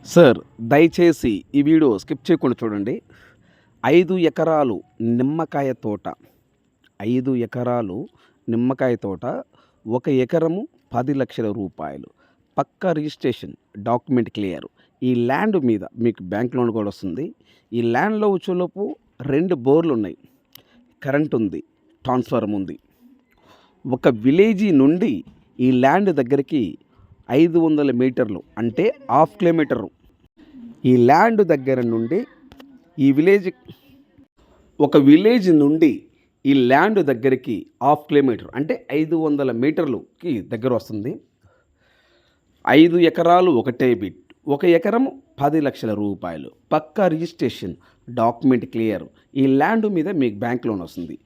Sir, దయచేసి ఈ video skip చేయకుండా చూడండి. 5 ఎకరాలు నిమ్మకాయ తోట, 5 ఎకరాలు నిమ్మకాయ తోట, 1 ఎకరము రూ. 10,00,000. పక్కా రిజిస్ట్రేషన్, డాక్యుమెంట్ క్లియర్. ఈ ల్యాండ్ మీద మీకు బ్యాంక్ లోన్ కూడా వస్తుంది. ఈ ల్యాండ్‌లో వచ్చేలోపు 2 బోర్లున్నాయి. కరెంట్ ఉంది, ట్రాన్స్‌ఫార్మర్ ఉంది. ఒక విలేజీ నుండి ఈ ల్యాండ్ దగ్గరికి 500 మీటర్లు అంటే హాఫ్ కిలోమీటరు. ఈ ల్యాండ్ దగ్గర నుండి ఈ ఒక విలేజ్ నుండి ఈ ల్యాండ్ దగ్గరికి హాఫ్ కిలోమీటర్ అంటే 500 మీటర్లుకి దగ్గర వస్తుంది. 5 ఎకరాలు ఒకటే బిట్. 1 ఎకరము రూ. 10,00,000. పక్కా రిజిస్ట్రేషన్, డాక్యుమెంట్ క్లియర్. ఈ ల్యాండ్ మీద మీకు బ్యాంక్ లోన్ వస్తుంది.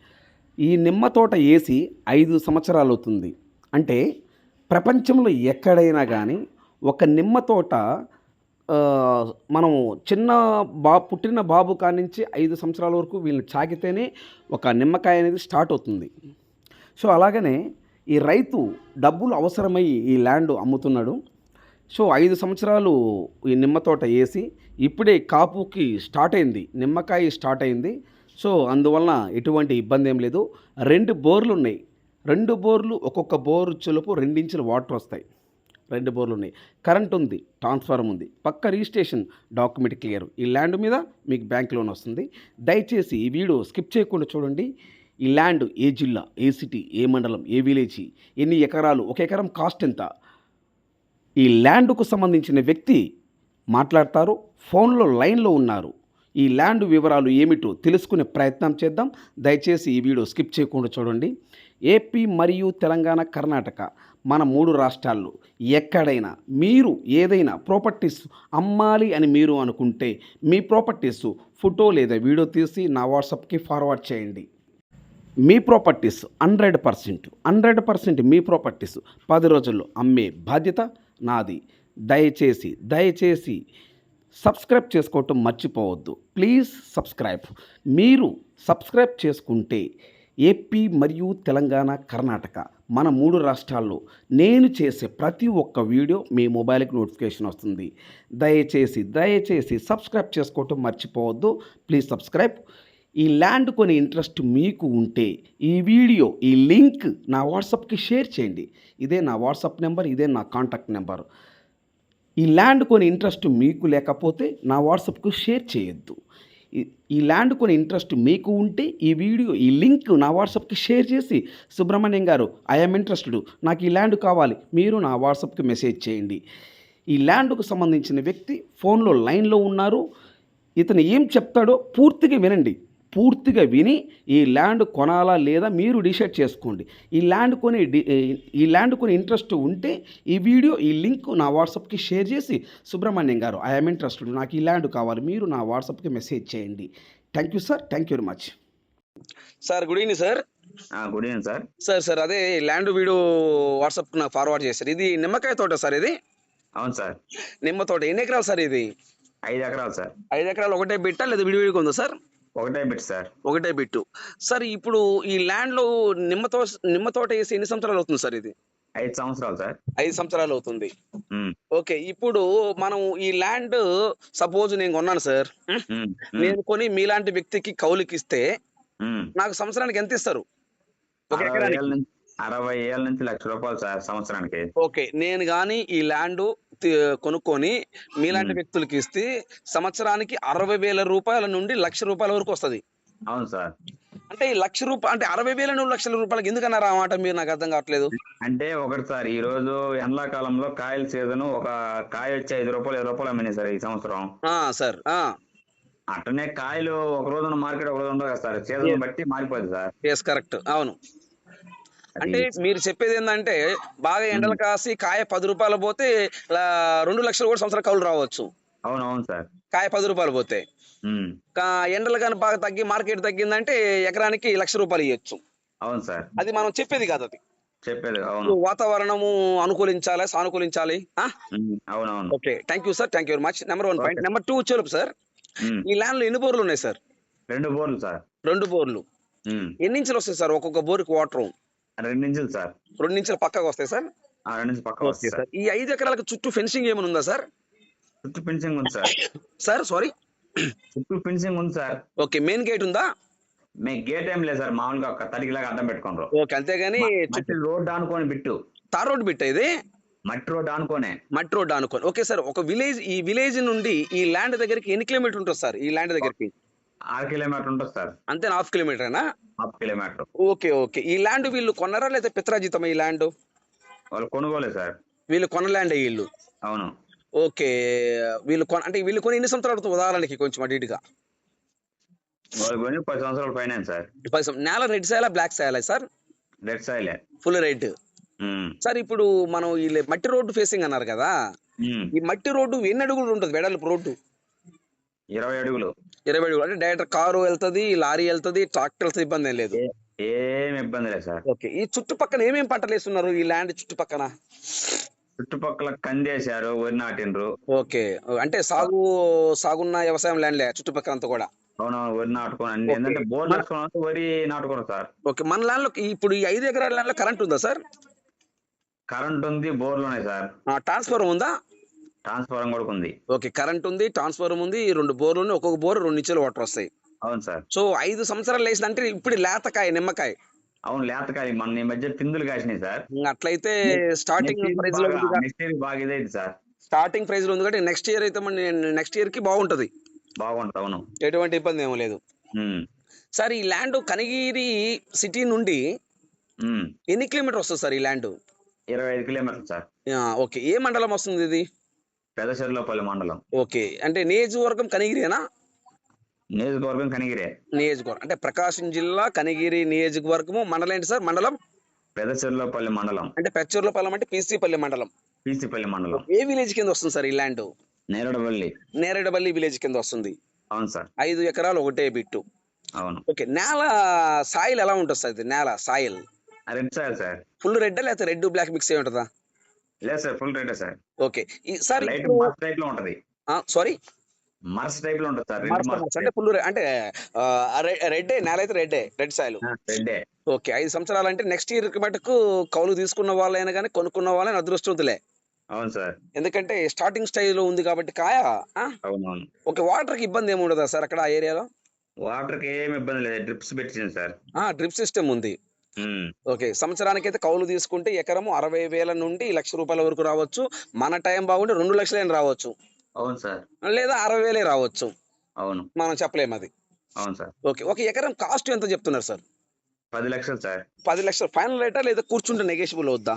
ఈ నిమ్మ తోట వేసి 5 సంవత్సరాలు అవుతుంది. అంటే ప్రపంచంలో ఎక్కడైనా కానీ ఒక నిమ్మ తోట మనము పుట్టిన బాబు కానించి 5 సంవత్సరాల వరకు వీళ్ళని చాకితేనే ఒక నిమ్మకాయ అనేది స్టార్ట్ అవుతుంది. సో అలాగనే ఈ రైతు డబ్బులు అవసరమై ఈ ల్యాండ్ అమ్ముతున్నాడు. సో 5 సంవత్సరాలు ఈ నిమ్మ తోట వేసి ఇప్పుడే కాపుకి స్టార్ట్ అయింది, నిమ్మకాయ స్టార్ట్ అయింది. సో అందువలన ఎటువంటి ఇబ్బంది ఏం లేదు. 2 బోర్లు ఉన్నాయి. 2 బోర్లు ఒక్కొక్క బోరు చొలుపు 2 ఇంచుల వాటర్ వస్తాయి. 2 బోర్లు ఉన్నాయి. కరెంట్ ఉంది, ట్రాన్స్ఫార్మర్ ఉంది. పక్క రిజిస్ట్రేషన్, డాక్యుమెంట్ క్లియర్. ఈ ల్యాండ్ మీద మీకు బ్యాంక్ లోన్ వస్తుంది. దయచేసి ఈ వీడియో స్కిప్ చేయకుండా చూడండి. ఈ ల్యాండ్ ఏ జిల్లా, ఏ సిటీ, ఏ మండలం, ఏ విలేజ్, ఎన్ని ఎకరాలు, 1 ఎకరం కాస్ట్ ఎంత, ఈ ల్యాండ్కు సంబంధించిన వ్యక్తి మాట్లాడతారు. ఫోన్లో లైన్లో ఉన్నారు. ఈ ల్యాండ్ వివరాలు ఏమిటో తెలుసుకునే ప్రయత్నం చేద్దాం. దయచేసి ఈ వీడియో స్కిప్ చేయకుండా చూడండి. ఏపీ మరియు తెలంగాణ, కర్ణాటక మన 3 రాష్ట్రాల్లో ఎక్కడైనా మీరు ఏదైనా ప్రాపర్టీస్ అమ్మాలి అని మీరు అనుకుంటే మీ ప్రాపర్టీస్ ఫోటో లేదా వీడియో తీసి నా వాట్సాప్కి ఫార్వర్డ్ చేయండి. మీ ప్రాపర్టీస్ 100% మీ ప్రాపర్టీస్ 10 రోజుల్లో అమ్మే బాధ్యత నాది. దయచేసి సబ్స్క్రైబ్ చేసుకోవటం మర్చిపోవద్దు. Please subscribe. మీరు సబ్స్క్రైబ్ చేసుకుంటే ఏపీ మరియు తెలంగాణ, కర్ణాటక మన 3 రాష్ట్రాల్లో నేను చేసే ప్రతి ఒక్క వీడియో మీ మొబైల్కి నోటిఫికేషన్ వస్తుంది. దయచేసి సబ్స్క్రైబ్ చేసుకోవటం మర్చిపోవద్దు. Please subscribe. ఈ ల్యాండ్ కొని ఇంట్రెస్ట్ మీకు ఉంటే ఈ వీడియో, ఈ లింక్ నా వాట్సాప్కి షేర్ చేయండి. ఇదే నా వాట్సాప్ నెంబర్, ఇదే నా కాంటాక్ట్ నెంబర్. ఈ ల్యాండ్ కొని ఇంట్రెస్ట్ మీకు లేకపోతే నా వాట్సాప్కు షేర్ చేయొద్దు. ఈ ల్యాండ్ కొని ఇంట్రెస్ట్ మీకు ఉంటే ఈ వీడియో, ఈ లింక్ నా వాట్సాప్కి షేర్ చేసి, సుబ్రహ్మణ్యం గారు ఐఎమ్ ఇంట్రెస్టెడ్, నాకు ఈ ల్యాండ్ కావాలి, మీరు నా వాట్సాప్కి మెసేజ్ చేయండి. ఈ ల్యాండ్కు సంబంధించిన వ్యక్తి ఫోన్లో లైన్లో ఉన్నారు. ఇతను ఏం చెప్తాడో పూర్తిగా వినండి. పూర్తిగా విని ఈ ల్యాండ్ కొనాలా లేదా మీరు డిసైడ్ చేసుకోండి. ఈ ల్యాండ్ కొని ఇంట్రెస్ట్ ఉంటే ఈ వీడియో, ఈ లింక్ నా వాట్సాప్కి షేర్ చేసి, సుబ్రహ్మణ్యం గారు ఐఎమ్ ఇంట్రెస్టెడ్, నాకు ఈ ల్యాండ్ కావాలి, మీరు నా వాట్సాప్కి మెసేజ్ చేయండి. Thank you sir, thank you very much. Sir good evening sir. Good evening sir. Sir అదే ల్యాండ్ వీడియో వాట్సాప్ నాకు ఫార్వర్డ్ చేశారు. ఇది నిమ్మకాయ తోట సార్? ఇది అవును సార్. నిమ్మ తోట ఎన్ని ఎకరాలు సార్? ఇది 5 ఎకరాలు సార్. 5 ఎకరాలు ఒకటే బిట్టా లేదా విడివిడిగా ఉందా సార్? ఒకటే బిట్ సార్. ఒకటే బిట్టు. సార్ ఇప్పుడు ఈ ల్యాండ్లో నిమ్మ తోట వేసి ఎన్ని సంవత్సరాలు అవుతుంది సార్? ఇది 5 సంవత్సరాలు సార్. 5 సంవత్సరాలు అవుతుంది. ఓకే, ఇప్పుడు మనం ఈ ల్యాండ్ సపోజ్ నేను కొన్నాను సార్. నేను కొని మీలాంటి వ్యక్తికి కౌలుకి ఇస్తే నాకు సంవత్సరానికి ఎంత ఇస్తారు? 1 ఎకరానికి 60 ఏళ్ళ నుంచి ₹1,00,000 సార్ సంవత్సరానికి. ఓకే, నేను కానీ ఈ ల్యాండ్ కొనుక్కొని మీలాంటి వ్యక్తులకి ఇస్తే సంవత్సరానికి ₹60,000 నుండి ₹1,00,000 వరకు వస్తుంది. అవును సార్. అంటే ఈ ₹1,00,000 అంటే 60,000 నుండి ₹1,00,000 ఎందుకన్నారు ఆ మాట? మీరు నాకు అర్థం కావట్లేదు. అంటే ఒకటి సార్, ఈ రోజు ఎండాకాలంలో కాయల సీజన్, ఒక కాయ వచ్చి ₹5, ₹10 అమ్మినాయి సార్ ఈ సంవత్సరం. సార్ అట్టనే కాయలు ఒక రోజున మార్కెట్, ఒక రోజు ఉండదు కదా సార్, సీజన్ బట్టి మారిపోద్ది సార్. ఎస్, కరెక్ట్, అవును. అంటే మీరు చెప్పేది ఏంటంటే బాగా ఎండలు కాసి కాయ ₹10 పోతే 2 లక్షలు కూడా సంవత్సరం కౌలు రావచ్చు. అవును సార్. కాయ ₹10 పోతే ఎండలు కానీ బాగా తగ్గి మార్కెట్ తగ్గిందంటే ఎకరానికి ₹1,00,000 ఇవ్వచ్చు. అవును సార్. అది మనం చెప్పేది కాదు, అది చెప్పేది. అవును. వాతావరణము అనుకూలించాలి, సానుకూలించాలి. అవునవును. Okay, thank you sir, thank you very much. Number 1 point. Number 2 చెలుపు సార్, ఈ ల్యాండ్ లో ఎన్ని బోర్లు ఉన్నాయి సార్? 2 బోర్లు సార్. 2 బోర్లు. ఎన్ని ఇంచులు వస్తాయి సార్ ఒక్కొక్క బోర్కి వాటర్? 2 ఇంచులు సార్. 2 ఇంచుల పక్కకు వస్తాయి సార్. 2 ఇంచులు పక్క వస్తాయి సార్. ఈ 5 ఎకరాలకు చుట్టూ ఫెన్సింగ్ ఏమైనా ఉందా సార్? చుట్టూ ఫినిషింగ్ ఉంది సార్. Sir sorry. చుట్టూ ఫినిషింగ్ ఉంది సార్. ఓకే, మెయిన్ గేట్ ఉందా? మీ గేట్ ఏం లేదు సార్, మామూలుగా ఒక తడికిలాగా అడ్డం పెట్టుకోండ్రు. ఓకే, అంతేగాని మట్టి రోడ్ ఆనుకొని బిట్టు, తార్ రోడ్ బిట్ ఇది, మట్టి రోడ్ ఆనుకోనే. మట్టి రోడ్ అనుకోని. ఓకే సార్, ఒక విలేజ్, ఈ విలేజ్ నుండి ఈ ల్యాండ్ దగ్గరికి ఎన్ని కిలోమీటర్ ఉంటుంది సార్? ఈ ల్యాండ్ దగ్గరికి 6 కిలోమీటర్ ఉంటుంది సార్. అంతే, 1/2 కిలోమీటరేనా? 1/2 కిలోమీటర్. Okay okay. ఈ ల్యాండ్ వీళ్ళు కొన్నారా లేదా పిత్రాజితమా ఈ ల్యాండ్? వాళ్ళు కొనుగోలే సార్. వీళ్ళు కొన్న ల్యాండ్ వీళ్ళు. అవును. ఓకే, అంటే వీళ్ళు కొని ఎన్ని సంవత్సరాలు అవుతుంది ఉదాహరణకి కొంచెం అటు ఇటుగా? వాళ్ళు కొని 10 సంవత్సరాల పైన సార్. నేల రెడ్ సాయలా బ్లాక్ సాయలా సార్? రెడ్ సాయిలే. Full red. సార్ ఇప్పుడు మనం ఈ మట్టి రోడ్డు ఫేసింగ్ అన్నారు కదా, ఈ మట్టి రోడ్డు ఎన్ని అడుగులు ఉంటుంది వెడల్పు రోడ్డు? 20 అడుగులు. 20 అడుగులు అంటే డైరెక్ట్ కారు వెళ్తుంది, లారీ వెళ్తుంది, ట్రాక్టర్ వెళ్తుంది, ఇబ్బంది ఏం లేదు. ఏం ఇబ్బంది లేదు సార్. ఓకే, ఈ చుట్టుపక్కల ఏమేమి పంటలు వేస్తున్నారు ఈ ల్యాండ్ చుట్టుపక్కన? చుట్టుపక్కల కందేశారు, వరి నాటిండ్రు. ఓకే, అంటే సాగున్న వ్యవసాయం ల్యాండ్లే చుట్టుపక్కల అంతా కూడా. అవునవును, వరి నాటుకోని అన్ని ఏంటంటే బోర్ నాటుకున్నాం, వరి నాటుకోరు సార్. ఓకే, మన ల్యాండ్ లో ఇప్పుడు ఈ 5 ఎకరాల ల్యాండ్ లో కరెంట్ ఉందా సార్? కరెంట్ ఉంది, బోర్లు ఉన్నాయి సార్. ట్రాన్స్ఫార్మర్ ఉందా? ట్రాన్స్ఫారం కూడా ఉంది. ఓకే, కరెంట్ ఉంది, ట్రాన్స్ఫార్మర్ ఉంది, 2 బోర్లు ఉన్నాయి, ఒక్కొక్క బోర్ 2 నిచ్చెలు వాటర్ వస్తాయి. అవును సార్. సో 5 సంవత్సరాలు వేసింది అంటే ఇప్పుడు లేతకాయ నిమ్మకాయ. అవును, లేతకాయ మన ఈ మధ్య పిందులు కాసినాయి సార్. అట్లయితే స్టార్టింగ్ ప్రైస్ లో ఉంది, నెక్స్ట్ ఇయర్ బాగా ఇదైంది సార్. స్టార్టింగ్ ప్రైస్ లో ఉంది కాబట్టి నెక్స్ట్ ఇయర్ అయితే నెక్స్ట్ ఇయర్ కి బాగుంటది. బాగుంటుంది. అవును, ఎటువంటి ఇబ్బంది ఏమో లేదు. సార్, ఈ ల్యాండ్ కనిగిరి సిటీ నుండి ఎన్ని కిలోమీటర్ వస్తుంది సార్ ఈ ల్యాండ్? 25 కిలోమీటర్లు సార్. ఓకే, ఏ మండలం వస్తుంది ఇది? పెదచెర్లోపల్లి మండలం. ఓకే, అంటే నియోజకవర్గం కనిగిరినా? నియోజకవర్గం కనిగిరే. నియోజకవర్గం అంటే ప్రకాశం జిల్లా కనిగిరి నియోజకవర్గము. మండలం ఏంటి సార్? మండలం పెదచెర్లోపల్లి మండలం. అంటే పెచ్చర్లపల్లి అంటే పీసీపల్లి మండలం. పీసీపల్లి మండలం. ఏ విలేజ్ కింద వస్తుంది సార్ ఈ ల్యాండ్? నేరడపల్లి. నేరేడపల్లి విలేజ్ కింద వస్తుంది. అవును సార్. 5 ఎకరాలు ఒకటే బిట్టు. అవును. ఓకే, నేల సాయిల్ ఎలా ఉంటుంది సార్? ఇది నేల soil red sir sir. Full red లేకపోతే రెడ్ బ్లాక్ మిక్స్ అయి ఉంటుందా? లేదు sir, full red sir. Okay, sir light Mars type లో ఉంటది. సారీ, మర్స్ టైప్ లో ఉంటుంది సార్. అంటే ఫుల్ అంటే రెడ్ నేల అయితే రెడ్ సాయిల్. రెడ్డే. ఓకే, 5 సంవత్సరాలు అంటే నెక్స్ట్ ఇయర్ మటుకు కౌలు తీసుకున్న వాళ్ళైనా కానీ కొనుక్కున్న వాళ్ళని అదృష్టవంతులే. అవును సార్. ఎందుకంటే స్టార్టింగ్ స్టేజ్ లో ఉంది కాబట్టి కాయ. అవునవును. ఓకే, వాటర్ కి ఇబ్బంది ఏమి ఉండదా సార్ అక్కడ ఆ ఏరియాలో? వాటర్ కి ఏమి ఇబ్బంది లేదు, డ్రిప్స్ పెట్టింది సార్. డ్రిప్ సిస్టమ్ ఉంది. ఓకే, సంవత్సరానికి అయితే కౌలు తీసుకుంటే ఎకరము 60,000 నుండి 1,00,000 రూపాయల వరకు రావచ్చు. మన టైం బాగుంటే 2 లక్షలైనా రావచ్చు. అవును సార్. లేదా 60,000 రావచ్చు. అవును, మనం చెప్పలేము అది. అవును సార్. ఓకే, ఒక ఎకరం కాస్ట్ ఎంత చెప్తున్నారు సార్? 10 లక్షలు సార్. 10 లక్షలు ఫైనల్ రేటా లేదా కూర్చుంటే నెగోషియబుల్ అవుద్దా?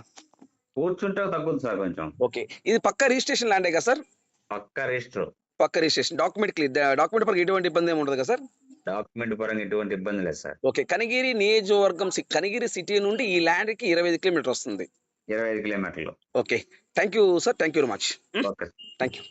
కూర్చుంటే తగ్గుతుంది సార్ కొంచెం. ఓకే, ఇది పక్కా రిజిస్ట్రేషన్ ల్యాండే కదా సార్? పక్కా రిజిస్టర్. పక్క రిజిస్ట్రేషన్ డాక్యుమెంట్ పరంగా ఎటువంటి ఇబ్బంది ఏమి ఉండదు కదా సార్? డాక్యుమెంట్ పరంగా ఎటువంటి ఇబ్బంది లేదు సార్. ఓకే, కనిగిరి నియోజకవర్గం కనిగిరి సిటీ నుండి ఈ ల్యాండ్ కి 25 కిలోమీటర్ వస్తుంది. 25 కిలోమీటర్లు. Okay, thank you sir, thank you very much. Okay. Thank you.